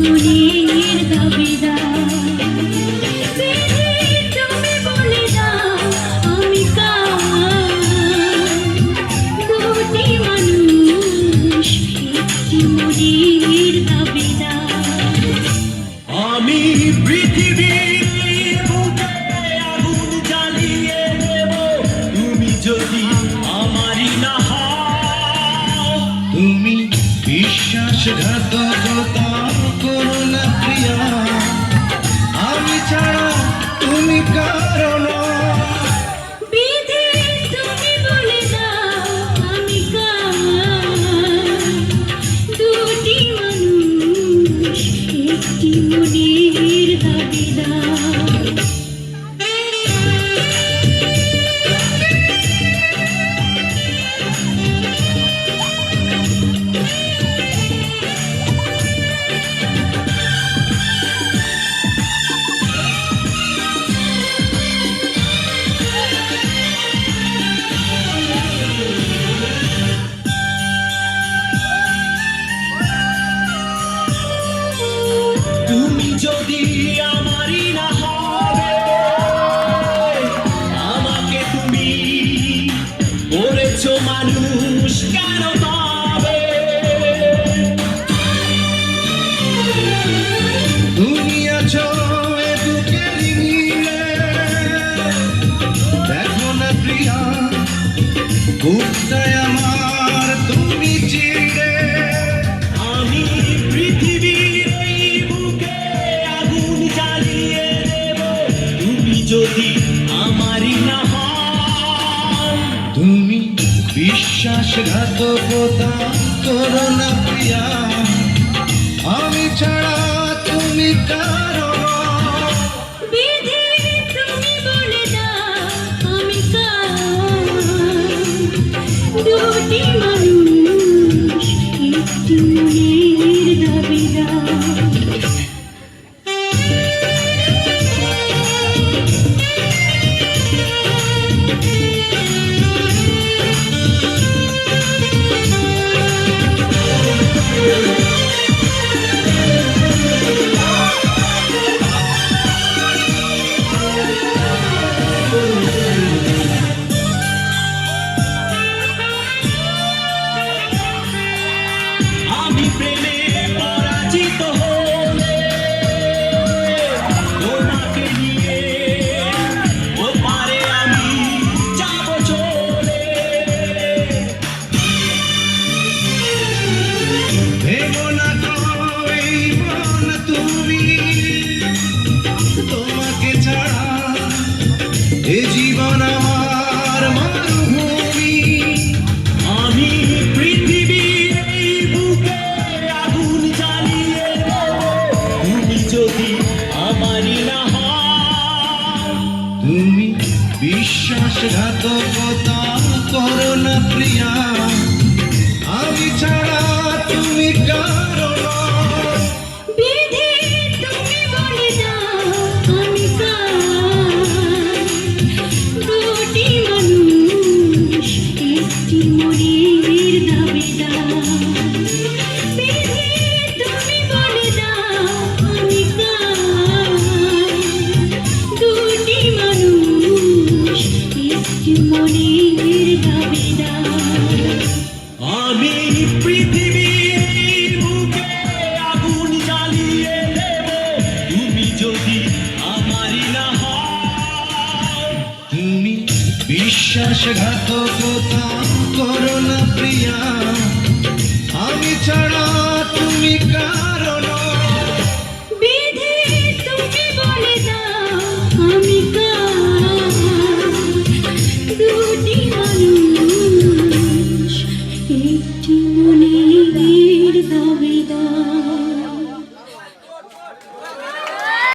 মনের দাবিদার। তুমি বলে দাও আমি কার, দুটি মানুষ একটি মনের দাবিদার। আমি পৃথিবীর বুকে আগুন জ্বালিয়ে দেব, তুমি যদি আমারই না হও। তুমি বিশ্বাসঘাতকতা করো না প্রিয়া, আমি ছাড়া তুমি কারো নও। বিধি তুমি বলে দাও আমি কার, দুটি মানুষ একটি মনের দাবিদার। তুমি যদি আমারই না হবে, আমাকে তুমি করেছো মানুষ কেন তবে? তুমি আছো এ বুকের নীড়ে, দেখো না প্রিয়া বুকটায় আমার তুমি চিড়ে। আমি পৃথিবীর এই বুকে আগুন জ্বালিয়ে দেব, তুমি যদি আমারই না হও। তুমি বিশ্বাসঘাতকতা করো না প্রিয়া, আমি ছাড়া তুমি কারো নও। বিধি তুমি বলে দাও আমি কার, দুটি মানুষ একটি মনের দাবিদার। আমি প্রেমে পরাজিত হলে তোমাকে নিয়ে ওপারে আমি যাব চলে। ভেবো না তো এই মন তুমি, তোমাকে ছাড়া এ জীবন আমার মরুভূমি। আমি পৃথিবীর এই বুকে আগুন জ্বালিয়ে দেব, তুমি যদি আমারই না হও। তুমি বিশ্বাসঘাতকতা করো না প্রিয়া, আমি ছাড়া তুমি কারো নও। বিধি তুমি বলে দাও আমি কার, দুটি মানুষ একটি মনের দাবিদার। বিধি তুমি বলে দাও আমি কার, দুটি মানুষ একটি মনের দাবিদার। আমি পৃথিবীর এই বুকে আগুন জ্বালিয়ে দেব, তুমি যদি আমারই না হও। তুমি বিশ্বাসঘাতকতা করো না প্রিয়া, আমি ছাড়া তুমি কার